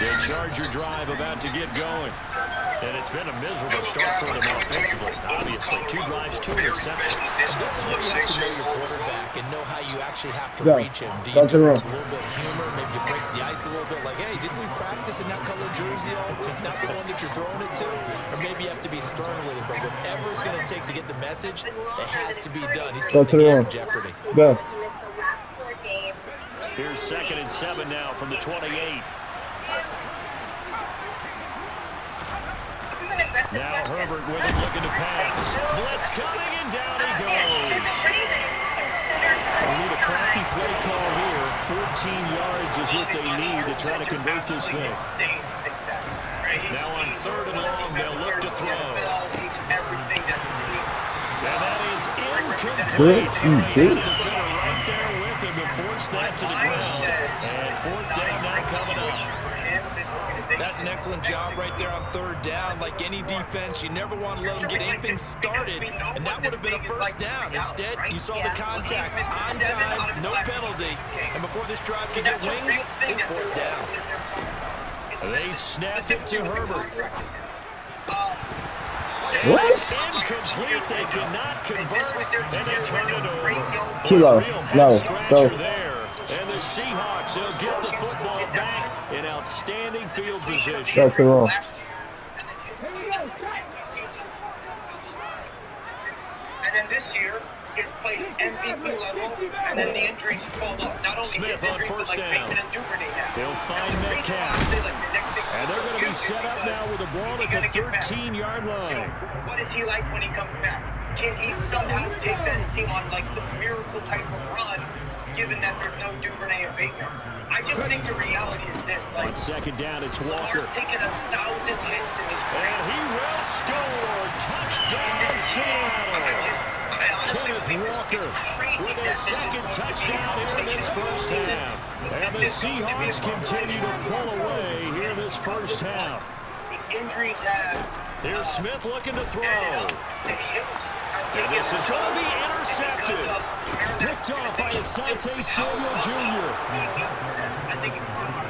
The Charger drive about to get going. And it's been a miserable start for them offensively. Obviously, 2 drives, 2 interceptions. And this is where you have to know your quarterback and know how you actually have to reach him. Do you do it with a little bit of humor? Maybe you break the ice a little bit like, hey, didn't we practice in that colored jersey all week? Not the one that you're throwing it to? Or maybe you have to be stern with him. But whatever it's going to take to get the message, it has to be done. He's putting the game in jeopardy. Go. Here's 2nd and 7 now from the 28. Now Herbert with it, looking to pass. Blitz coming, and down he goes. They need a crafty play call here. 14 yards is what they need to try to convert this thing. Now on 3rd and long, they'll look to throw. And that is incomplete. Right there with him to force that to the ground. And 4th down now coming up. That's an excellent job right there on 3rd down. Like any defense, you never want to let them get anything started, and that would have been a 1st down. Instead, you saw the contact on time, no penalty, and before this drive could get wings, it's 4th down. They snapped it to Herbert. What? Incomplete. They could not convert, and they turn it over. Too low. No. Go. There. And the Seahawks will get the football back in outstanding field position. That's wrong. And then this year, his plays MVP level, and then the injuries fall off. Not only Smith his injuries, on but 1st like down. Bateman and Duvernay now. They'll find Metcalf. And they're going to be set up now with the ball at the 13-yard line. What is he like when he comes back? Can he somehow take this team on like some miracle type of run, given that there's no Duvernay and Bateman? I just think the reality is this. Like, on 2nd down, it's Walker. Taking 1,000 hits in his career. And he will score. Touchdown, Seattle. Kenneth Walker with a 2nd touchdown here in this 1st half. And the Seahawks continue to pull away here in this 1st half. The injuries have. Here's Smith looking to throw. And this is going to be intercepted. Picked off by Asante Samuel Jr.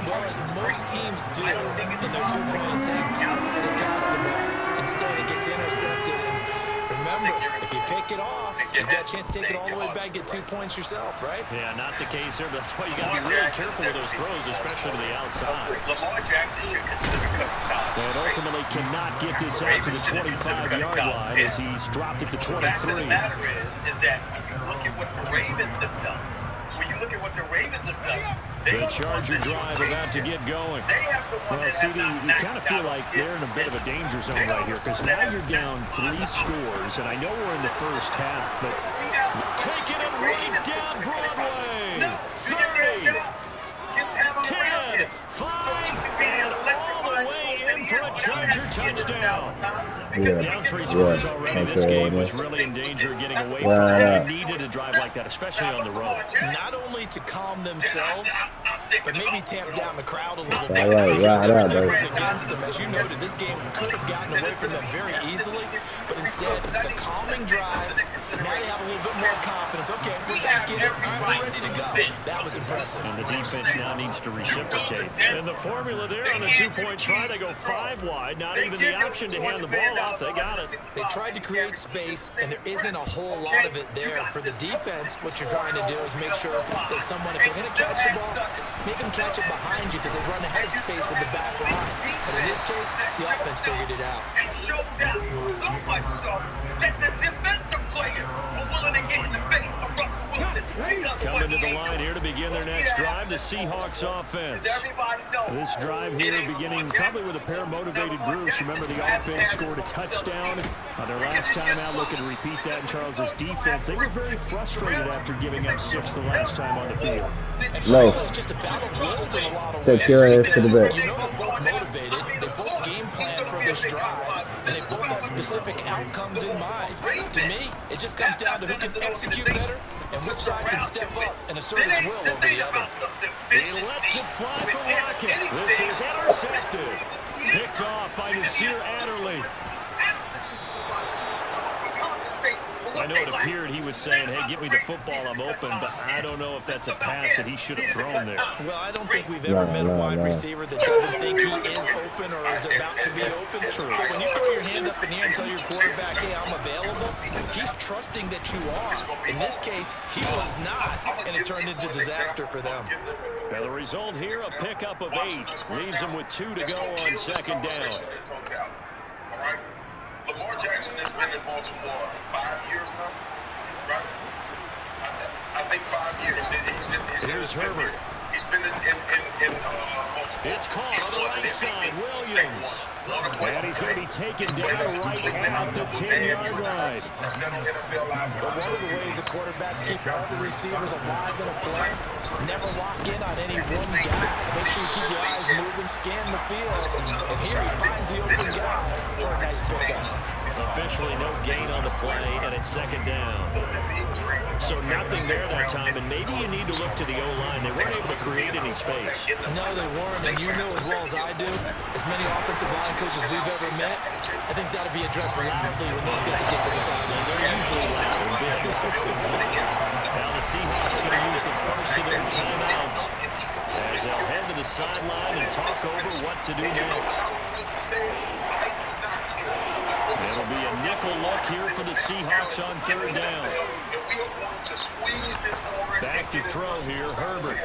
Well, as most teams do in their 2-point attempt, they pass the ball. Instead, it gets intercepted. And remember, if you pick it off, you got a chance to take it all the way back, get 2 points yourself, right? Yeah, not the case here, but that's why you got to be really careful with those throws, especially to the outside. Lamar Jackson should consider cutting time. And ultimately cannot get this out to the 25-yard line as he's dropped it to 23. The fact of the matter is that when you look at what the Ravens have done, the Charger drive about to get going. Well, CD, you kind of feel like they're in a bit of a danger zone right here because now you're down 3 scores, and I know we're in the 1st half, but taking it right down Broadway. 3, 10, 5, and all the way in for a Charger touchdown. Down 3 scores already. This game was really in danger of getting away from it. They needed a drive like that, especially on the road. Not only to calm themselves, but maybe tamp down the crowd a little bit. Against them. As you noted, this game could have gotten away from them very easily, but instead, the calming drive, now they have a little bit more confidence. Okay, we're back in it. All right, we're ready to go. That was impressive. And the defense now needs to reciprocate. And the formula there on the 2-point try, they go 5 wide, not even the option to hand the ball off. They got it. They tried to create space, and there isn't a whole lot of it there. For the defense, what you're trying to do is make sure that someone, if they're going to catch the ball, make them catch it behind you because they run ahead of space with the back line. But in this case, the offense figured it out. And showed down so much so that the defensive players were willing to get in the face of Russell Wilson. Coming to the line here to begin their next drive, the Seahawks offense. This drive here beginning probably with a pair of motivated groups. Remember, the offense scored a touchdown their last time out. Looking to repeat that in Charles's defense. They were very frustrated after giving up 6 the last time on the field. No. It's just a battle of wills in a lot of Take ways. your ass to the bed. You know they're both motivated. They both game plan for this drive, and they both have specific outcomes in mind. To me, it just comes down to who can execute better and which side can step up and assert its will over the other. He lets it fly for Rocket. This is intercepted. Picked off by Nasir Adderley. I know it appeared he was was saying, hey, give me the football, I'm open, but I don't know if that's a pass that he should have thrown there. Well, I don't think we've ever met a wide receiver that doesn't think he is open or is about to be open. True. So when you throw your hand up in the air and tell your quarterback, hey, I'm available, he's trusting that you are. In this case, he was not, and it turned into disaster for them. Now the result here, a pickup of 8. Leaves him with 2 to go on second down. All right? Lamar Jackson has been in Baltimore 5 years now, right? I think 5 years. Here's Herbert. He's been in Baltimore. It's caught on the right side, Williams. And he's going to be taken down right at the 10-yard line. But one of the ways the quarterbacks keep all the receivers alive in a play, never lock in on any one guy. Make sure you keep your eyes moving, scan the field. And here he finds the open guy for a nice pickup. Officially no gain on the play, and it's second down. So nothing there that time, and maybe you need to look to the O-line. They weren't able to create any space. No, they weren't, and you know as well as I do, as many offensive line coaches we've ever met, I think that'll be addressed loudly when those guys get to the sideline. They're usually loud and big. Now the Seahawks going to use the first of their timeouts as they'll head to the sideline and talk over what to do next. It'll be a nickel look here for the Seahawks on third down. Back to throw here, Herbert.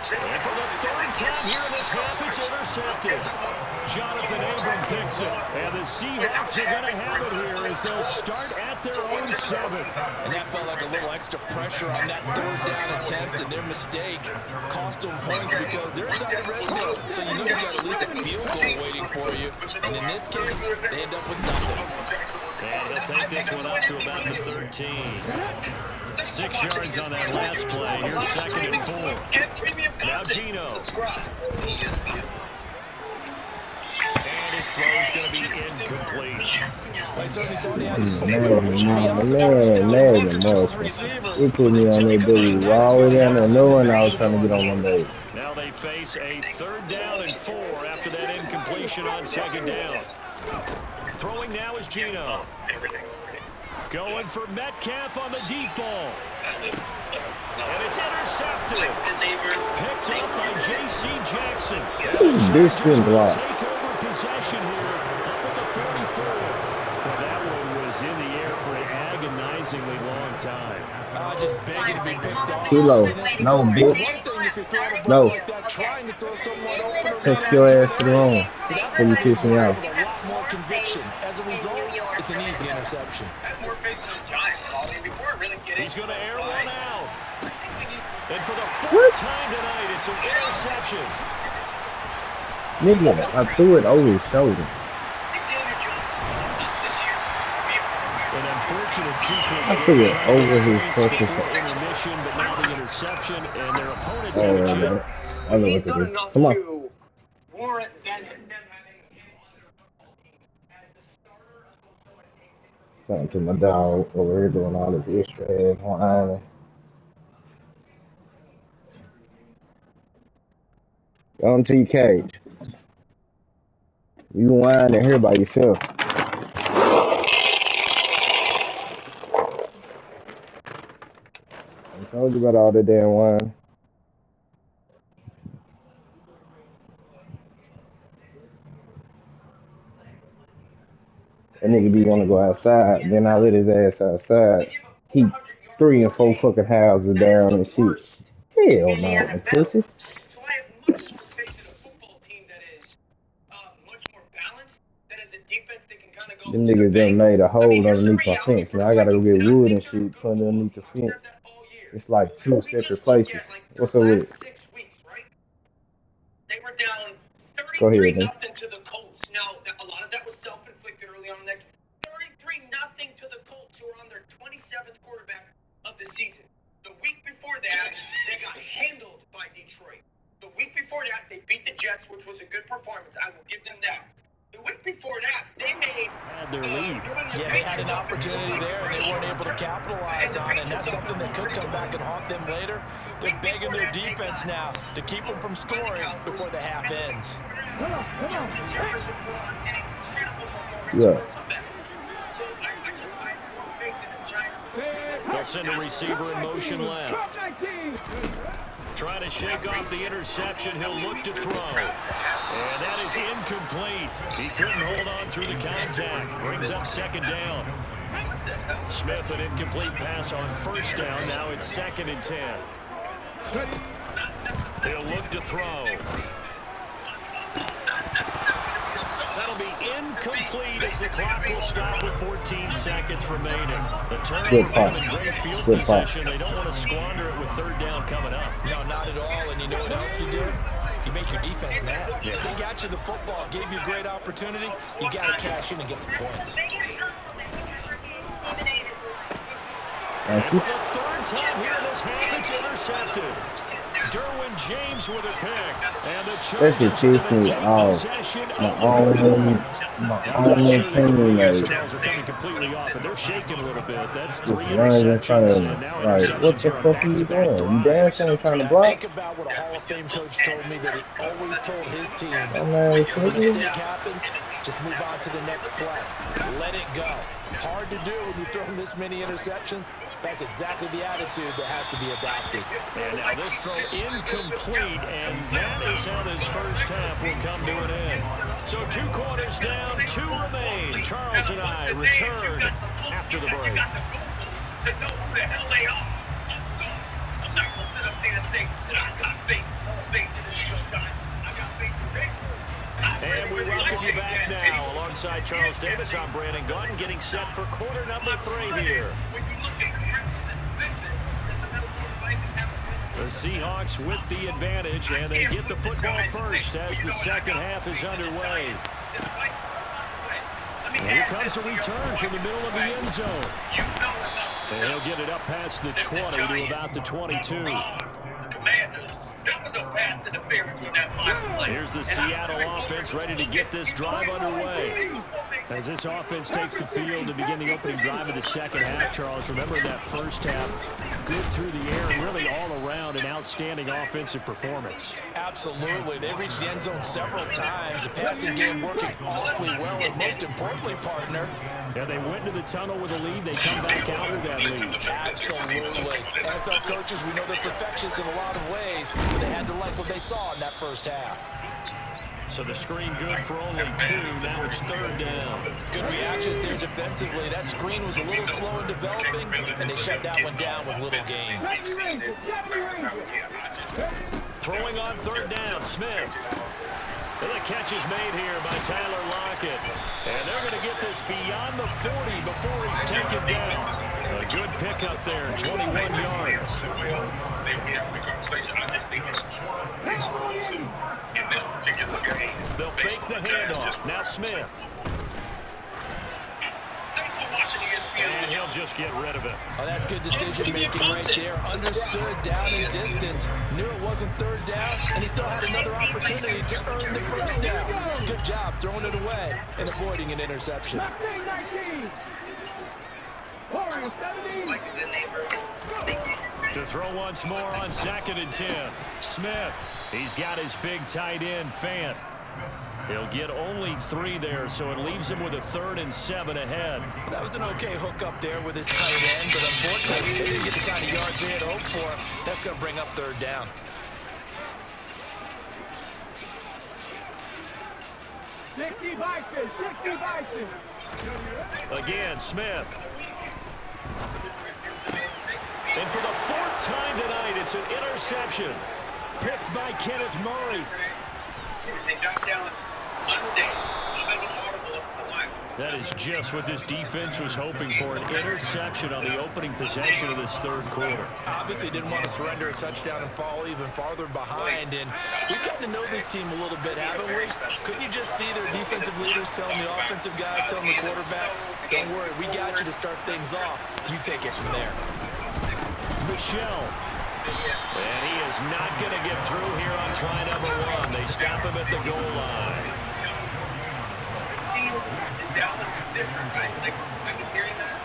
And for the third time here in this half, it's intercepted. Jonathan Abram picks it. And the Seahawks are going to have it here as they'll start at their own 7. And that felt like a little extra pressure on that third down attempt, and their mistake cost them points because they're inside the red zone. So you know you got at least a field goal waiting for you. And in this case, they end up with nothing. And they'll take this one up to about the 13. 6 yards on that last play. Here's second and 4. Now Gino. And his throw's going to be incomplete. He put me on that dude all the way down there knowing I was trying to get on one day. Now they face a third down and 4 after that incompletion on second down. Throwing now is Gino. Going for Metcalf on the deep ball. And it's intercepted. Picked up by J.C. Jackson. This block. Take over possession here up at the 44. Well, that one was in the air for an agonizingly long time. Just begging to be picked off. Kilo. No, bitch. No. Take your ass to the room. When you kick me out. A lot more conviction. As a result, it's an easy interception. He's going to air one out. And for the fourth time tonight, it's an interception. Nigga, I threw it over his shoulder. An unfortunate sequence. I threw it over his shoulder. Intermission, but now the interception, and their opponents have a chip. I know what to do. Come on. Talking to my dog over here doing all this extra ass whining. Go into your cage. You can whine in here by yourself. I told you about all that damn wine. That nigga be wanna go outside, then I let his ass outside. He 3 and 4 fucking houses down and shit. Hell no, pussy. So I have much more faith in a football team that is much more balanced, that has a defense that can kind of go. Them niggas done made a hole underneath my fence. Now I gotta go get wood and shit put underneath the fence. It's like 2 separate places. What's up with it? 6 weeks, right? They were down Go ahead, 33-0 man. to the Colts. Now, a lot of that was self-inflicted early on in that. 33-0 to the Colts, who were on their 27th quarterback of the season. The week before that, they got handled by Detroit. The week before that, they beat the Jets, which was a good performance. I will give them that. The week before that, they made Their lead. Yeah, they had an opportunity there, and they weren't able to capitalize on it. And that's something that could come back and haunt them later. They're begging their defense now to keep them from scoring before the half ends. Yeah. send a receiver in motion left. Trying to shake off the interception. He'll look to throw. And that is incomplete. He couldn't hold on through the contact. Brings up second down. Smith, an incomplete pass on first down. Now it's 2nd and 10. He'll look to throw. That'll be incomplete as the clock will stop with 14 seconds remaining. The turnover put them in great field position. They don't want to squander it with 3rd down coming up. No, not at all. And you know what else you do? You make your defense mad. Yeah. They got you the football, gave you a great opportunity. You got to cash in and get some points. And for the 3rd time here this half, it's intercepted. Derwin James with a pick. And the Chargers take possession of my only teammate. Charles are coming completely off, and they're shaking a little bit. That's 3 Running in front of interceptions. him. And now Like, interceptions what the here on fuck are you back-to-back doing? You drives. dancing trying to Now block? think about what a Hall of Fame coach told me that he always told his teams. Oh, man, When a mistake happens, just move on to the next play. Let it go. Hard to do when you throw this many interceptions. That's exactly the attitude that has to be adopted. And now this throw incomplete, and that is how this first half will come to an end. So 2 quarters down, 2 remain. Charles and I return after the break. To know who the hell they are. I'm not going to sit up there and say that I got faith in the New York Times. I got faith in faith. And we welcome you back now. Alongside Charles Davis, I'm Brandon Gunn, getting set for quarter number 3 here. The Seahawks with the advantage, and they get the football first as the second half is underway. And here comes a return from the middle of the end zone. And he'll get it up past the 20 to about the 22. Here's the Seattle offense ready to get this drive underway. As this offense takes the field to begin the opening drive of the second half, Charles, remember that first half, good through the air and really all around an outstanding offensive performance. Absolutely. They reached the end zone several times. The passing game working awfully well, and most importantly, partner, Yeah, they went into the tunnel with a lead. They come back out with that lead. absolutely. NFL coaches, we know they're perfectionists in a lot of ways, but they had to like what they saw in that first half. So the screen good for only 2. Now it's 3rd down. Good reactions there defensively. That screen was a little slow in developing, and they shut that one down with little gain. Throwing on 3rd down, Smith. And the catch is made here by Tyler Lockett. And they're going to get this beyond the 40 before he's taken down. A good pickup there, 21 yards. They'll fake the handoff. Now Smith. And he'll just get rid of it. Oh, that's good decision-making right there. Understood down and distance. Knew it wasn't 3rd down, and he still had another opportunity to earn the first down. Good job throwing it away and avoiding an interception. To throw once more on 2nd and 10. Smith, he's got his big tight end, Fant. He'll get only 3 there, so it leaves him with a 3rd and 7 ahead. That was an okay hook up there with his tight end, but unfortunately, they didn't get the kind of yards they had hoped for. That's going to bring up 3rd down. Again, Smith. And for the 4th time tonight, it's an interception. Picked by Kenneth Murray. That is just what this defense was hoping for, an interception on the opening possession of this 3rd quarter. Obviously didn't want to surrender a touchdown and fall even farther behind, and we've gotten to know this team a little bit, haven't we? Couldn't you just see their defensive leaders telling the offensive guys, telling the quarterback, don't worry, we got you to start things off. You take it from there. Michelle. And he is not going to get through here on try number 1. They stop him at the goal line. Dallas is different, right? Like, I can hear that.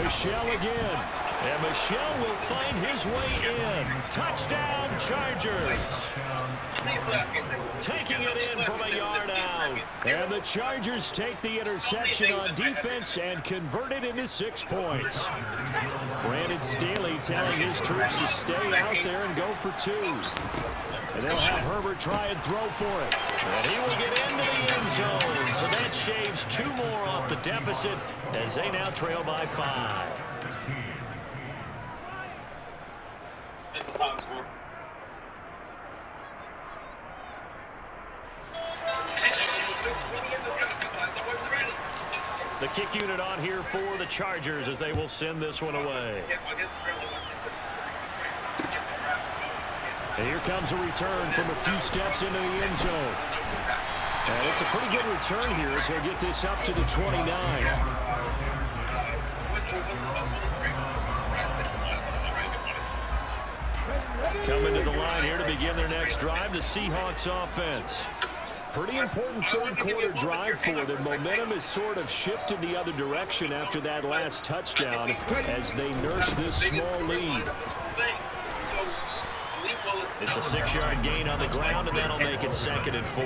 Michelle again. And Michel will find his way in. Touchdown, Chargers. Taking it in from a yard out. And the Chargers take the interception on defense and convert it into 6 points. Brandon Staley telling his troops to stay out there and go for 2. And they'll have Herbert try and throw for it. And he will get into the end zone. So that shaves 2 more off the deficit as they now trail by 5. This is Hans Gordon. The kick unit on here for the Chargers as they will send this one away. And here comes a return from a few steps into the end zone. And it's a pretty good return here as he'll get this up to the 29. Coming to the line here to begin their next drive, the Seahawks offense. Pretty important third quarter drive for them. Momentum has sort of shifted the other direction after that last touchdown as they nurse this small lead. It's a 6-yard gain on the ground, and that'll make it 2nd and 4.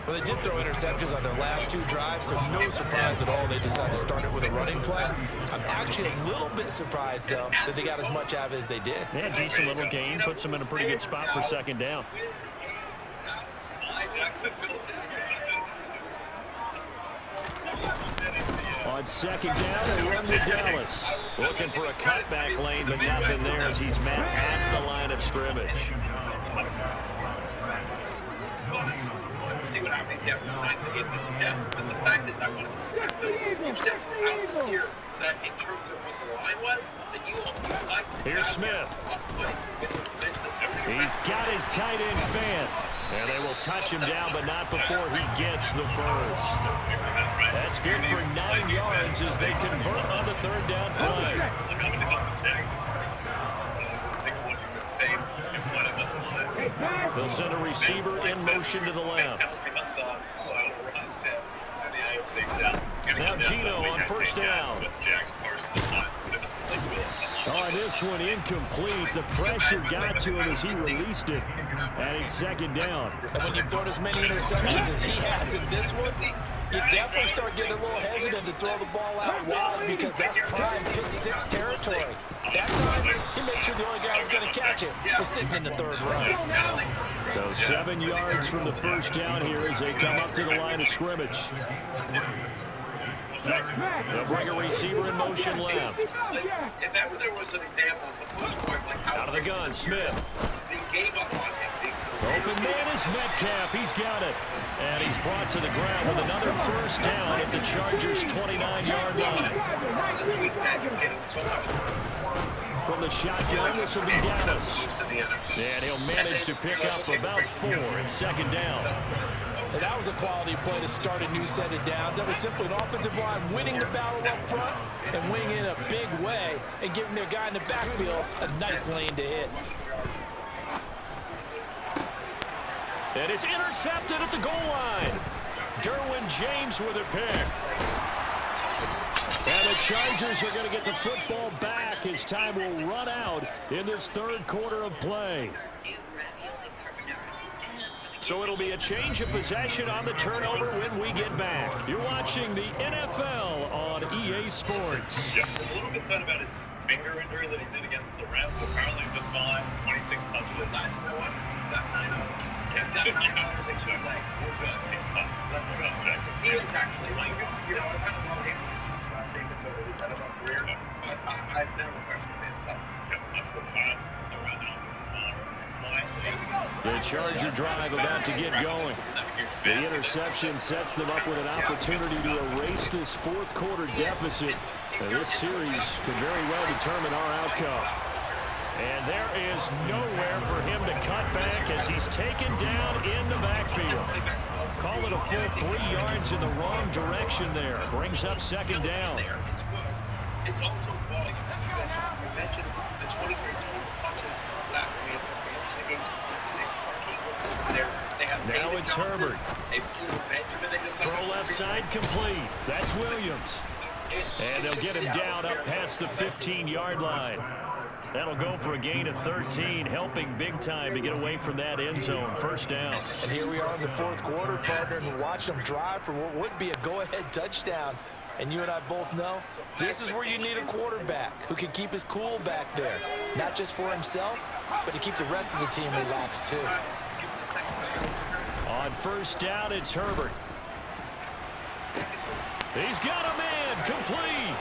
Well, they did throw interceptions on their last 2 drives, so no surprise at all they decided to start it with a running play. I'm actually a little bit surprised, though, that they got as much out of it as they did. Yeah, decent little gain. Puts them in a pretty good spot for 2nd down. On 2nd down, they run with Dallas. Looking for a cutback lane, but nothing there as he's met at the line of scrimmage. See what happens here. But the fact is, I want to said throughout this year that in terms of what the line was, that you like. Here's Smith. He's got his tight end fan. And they will touch him down, but not before he gets the first. That's good for 9 yards as they convert on the 3rd down play. They'll send a receiver in motion to the left. Now Gino on 1st down. Oh, this one incomplete. The pressure got to him as he released it. And it's 2nd down. And when you've thrown as many interceptions as he has in this one, you definitely start getting a little hesitant to throw the ball out wide because that's prime pick 6 territory. That time, he made sure the only guy who was going to catch it was sitting in the 3rd row. So 7 yards from the 1st down here as they come up to the line of scrimmage. They'll bring a receiver in motion left. If ever there was an example of the push point, like out of the gun, Smith. They gave up on him. Open man is Metcalf. He's got it. And he's brought to the ground with another 1st down at the Chargers' 29-yard line. From the shotgun, this will be Dallas. And he'll manage to pick up about 4 at 2nd down. And that was a quality play to start a new set of downs. That was simply an offensive line winning the battle up front and winning in a big way and giving their guy in the backfield a nice lane to hit. And it's intercepted at the goal line. Derwin James with a pick. And the Chargers are going to get the football back as time will run out in this 3rd quarter of play. So it'll be a change of possession on the turnover when we get back. You're watching the NFL on EA Sports. Yeah, a little concerned about his finger injury that he did against the Rams. Apparently just fine. 26 touches. He's tough. That's a good objective. He is actually like, you know, I kind of love him. Shaking over his head about career. But I've never questioned his toughness. Yeah, absolutely. So right now, the Charger drive about to get going. The interception sets them up with an opportunity to erase this 4th quarter deficit. And this series could very well determine our outcome. And there is nowhere for him to cut back as he's taken down in the backfield. Call it a full 3 yards in the wrong direction there. Brings up 2nd down. It's also volume. You mentioned the 23 punches last week. Now it's Herbert. Throw left side complete. That's Williams. And they'll get him down up past the 15-yard line. That'll go for a gain of 13, helping big time to get away from that end zone. First down. And here we are in the fourth quarter, partner, and we're watching them drive for what would be a go-ahead touchdown. And you and I both know this is where you need a quarterback who can keep his cool back there. Not just for himself, but to keep the rest of the team relaxed too. On first down, it's Herbert. He's got a man, complete.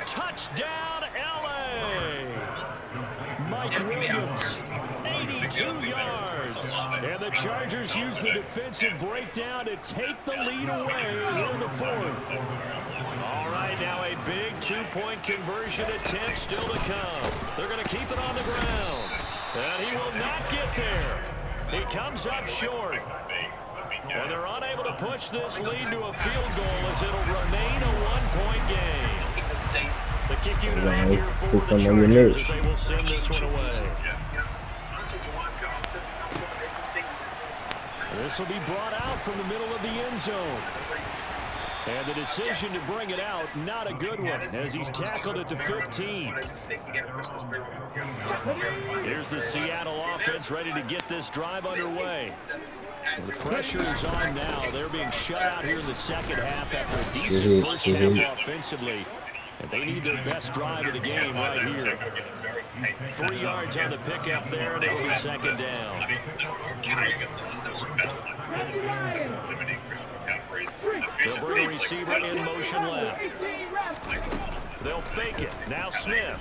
Touchdown, L.A. Mike Williams, 82 yards. And the Chargers use the defensive breakdown to take the lead away here in the fourth. All right, now a big two-point conversion attempt still to come. They're going to keep it on the ground. And he will not get there. He comes up short. And they're unable to push this lead to a field goal as it'll remain a one-point game. The kick unit out here for the Chargers as they will send this one away. This will be brought out from the middle of the end zone. And the decision to bring it out, not a good one, as he's tackled at the 15. Here's the Seattle offense ready to get this drive underway. The pressure is on now. They're being shut out here in the second half after a decent first half offensively. And they need their best drive of the game right here. 3 yards on the pickup there, and it'll be second down. They'll bring a receiver in motion left. They'll fake it. Now Smith.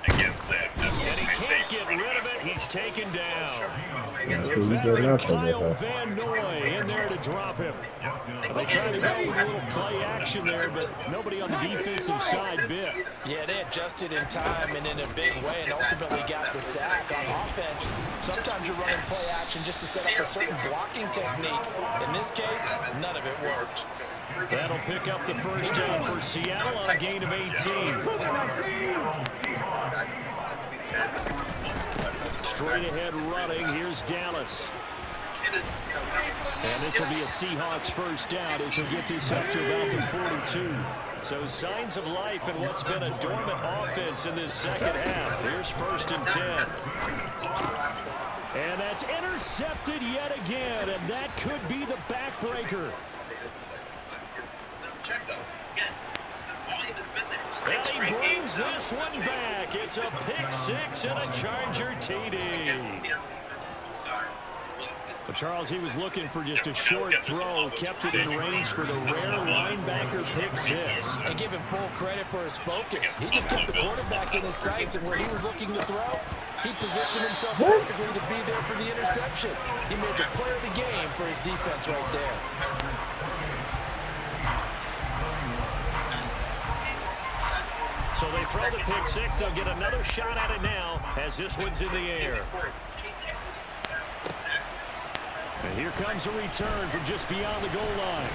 And he can't get rid of it. He's taken down. The veteran Kyle Van Noy in there to drop him. They tried to go with a little play action there, but nobody on the defensive side bit. Yeah, they adjusted in time and in a big way and ultimately got the sack. On offense, sometimes you're running play action just to set up a certain blocking technique. In this case, none of it worked. That'll pick up the first down for Seattle on a gain of 18. Straight ahead running. Here's Dallas. And this will be a Seahawks first down as he'll get this up to about the 42. So signs of life in what's been a dormant offense in this second half. Here's first and 10. And that's intercepted yet again, and that could be the backbreaker. And he brings this one back. It's a pick six and a Charger TD. But Charles, he was looking for just a short throw, kept it in range for the rare linebacker pick six. And give him full credit for his focus. He just kept the quarterback in his sights, and where he was looking to throw, he positioned himself perfectly to be there for the interception. He made the play of the game for his defense right there. So they throw the pick six. They'll get another shot at it now as this one's in the air. And here comes a return from just beyond the goal line.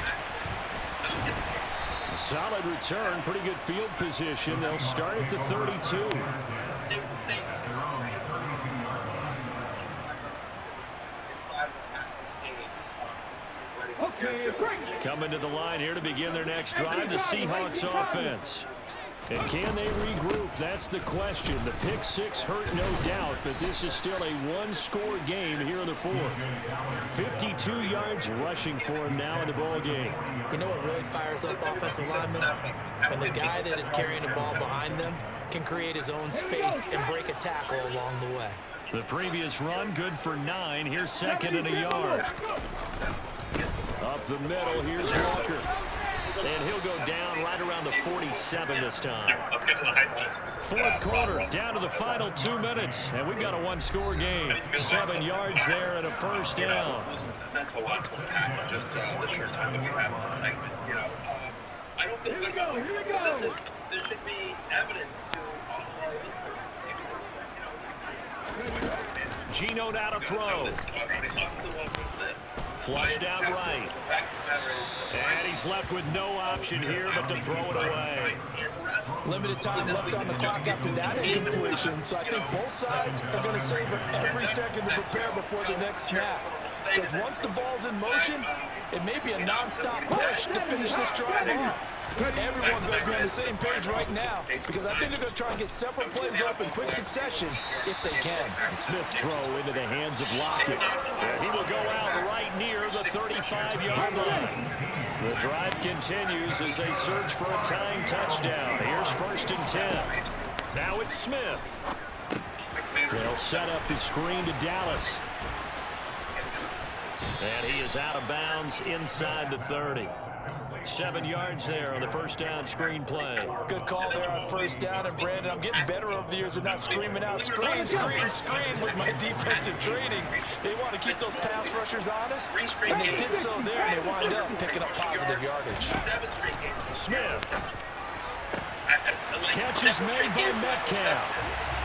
A solid return, pretty good field position. They'll start at the 32. Coming to the line here to begin their next drive, the Seahawks offense. And can they regroup? That's the question. The pick six hurt, no doubt, but this is still a one-score game here in the fourth. 52 yards rushing for him now in the ball game. You know what really fires up offensive linemen? When the guy that is carrying the ball behind them can create his own space and break a tackle along the way. The previous run, good for 9. Here's second and a yard. Up the middle, here's Walker. And he'll go down right around the 47 this time. Fourth quarter, down to the final 2 minutes. And we've got a one-score game. 7 yards there and a first down. That's a lot to unpack in just the short time that we have in this segment. You know, I don't think this should be evidence to all of our listeners. Gino now to throw. Flushed out right. And he's left with no option here but to throw it away. Limited time left on the clock after that incompletion, so I think both sides are going to savor every second to prepare before the next snap. Because once the ball's in motion, it may be a non-stop push to finish this drive off. Everyone's going to be on the same page right now because I think they're going to try and get several plays up in quick succession if they can. Smith's throw into the hands of Lockett. He will go out right near the 35-yard line. The drive continues as they search for a tying touchdown. Here's 1st and 10. Now it's Smith. They'll set up the screen to Dallas. And he is out of bounds inside the 30. 7 yards there on the first down screen play. Good call there on first down. And, Brandon, I'm getting better over the years of not screaming out, screen, screen, screen with my defensive training. They want to keep those pass rushers honest, and they did so there, and they wound up picking up positive yardage. Smith. Catch is made by Metcalf.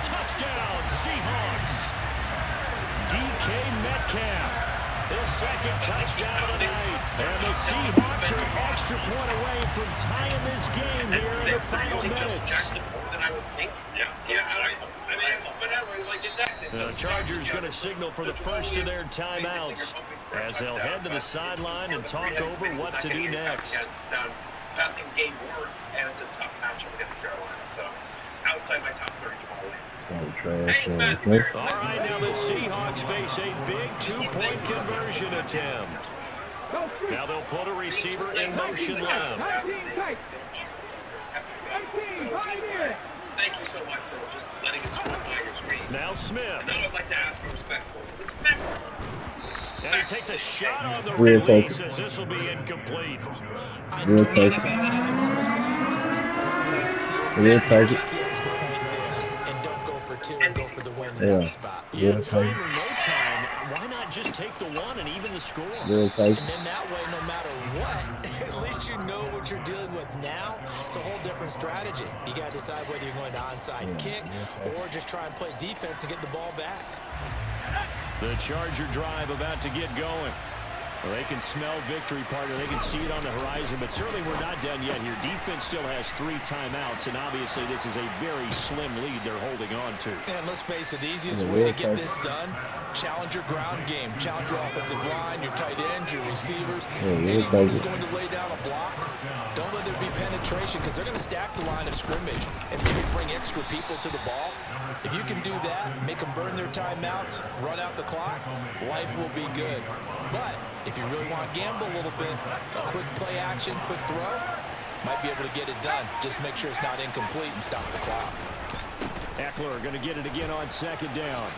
Touchdown, Seahawks. DK Metcalf. His second touchdown of the night. And the Seahawks are an extra point away from tying this game here in the final minutes. The Chargers going to signal for the first of their timeouts as they'll head to the sideline and talk over what to do next. Passing game work, and it's a tough matchup against Carolina. So, outside my top 30 tomorrow. All right, now the Seahawks face a big 2-point conversion attempt. Now they'll put a receiver in motion left. Thank you so much for just letting it score by your screen. Now Smith. Now I'd like to ask you respectful. And he takes a shot on the release as this will be incomplete. Real take it. Real take it. And don't go for 2 and go for the win spot. Yeah, time or no time, why not just take the 1 and even the score? Real take it. And then that way, no matter what, at least you know what you're dealing with now. It's a whole different strategy. You got to decide whether you're going to onside kick or just try and play defense and get the ball back. The Charger drive about to get going. Well, they can smell victory, partner. They can see it on the horizon, but certainly we're not done yet here. Defense still has 3 timeouts, and obviously this is a very slim lead they're holding on to. And let's face it, the easiest way to get this done, challenge your ground game. Challenge your offensive line, your tight ends, your receivers. Anyone who's going to lay down a block, don't let there be penetration because they're going to stack the line of scrimmage and maybe bring extra people to the ball. If you can do that, make them burn their timeouts, run out the clock, life will be good. But if you really want to gamble a little bit, a quick play action, quick throw, might be able to get it done. Just make sure it's not incomplete and stop the clock. Eckler going to get it again on 2nd down.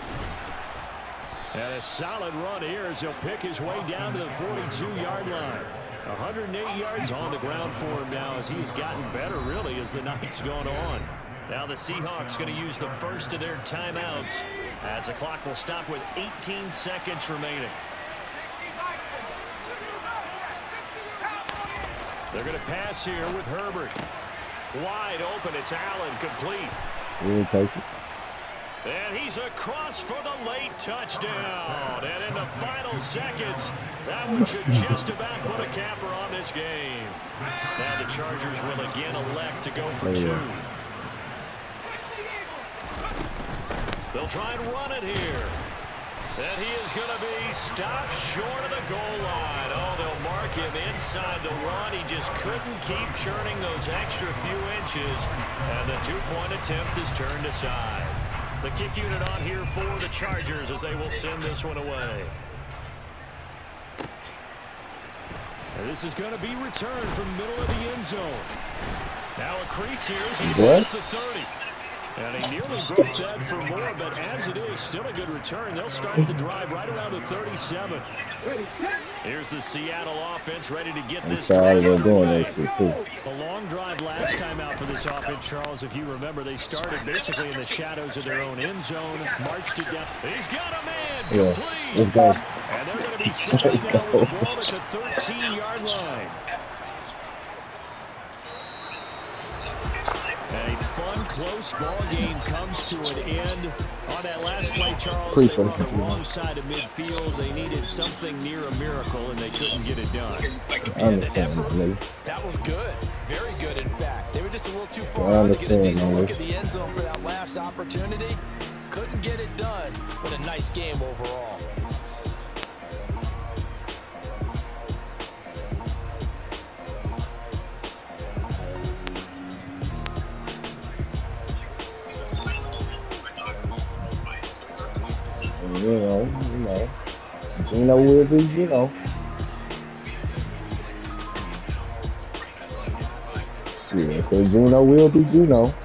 And a solid run here as he'll pick his way down to the 42-yard line. 108 yards on the ground for him now as he's gotten better, really, as the night's gone on. Now the Seahawks going to use the first of their timeouts as the clock will stop with 18 seconds remaining. They're going to pass here with Herbert. Wide open. It's Allen, complete. Real take it. And he's across for the late touchdown. And in the final seconds, that one should just about put a capper on this game. Now the Chargers will again elect to go for 2. They'll try and run it here. And he is going to be stopped short of the goal line. Oh, they'll mark him inside the run. He just couldn't keep churning those extra few inches. And the 2-point attempt is turned aside. The kick unit on here for the Chargers as they will send this one away. And this is going to be returned from the middle of the end zone. Now a crease here as he's past the 30. And he nearly broke that for more, but as it is, still a good return. They'll start the drive right around the 37. Here's the Seattle offense ready to get this drive underway. A long drive last time out for this offense, Charles. If you remember, they started basically in the shadows of their own end zone, marched it down. He's got a man complete. Let's go. And they're going to be settled down with the ball at the 13-yard line. A fun, close ball game comes to an end. On that last play, Charles, they were on the wrong side of midfield. They needed something near a miracle, and they couldn't get it done. That was good. Very good, in fact. They were just a little too far out to get a decent look at the end zone for that last opportunity. Couldn't get it done, but a nice game overall. Gino will be, Yeah, so Gino will be Gino.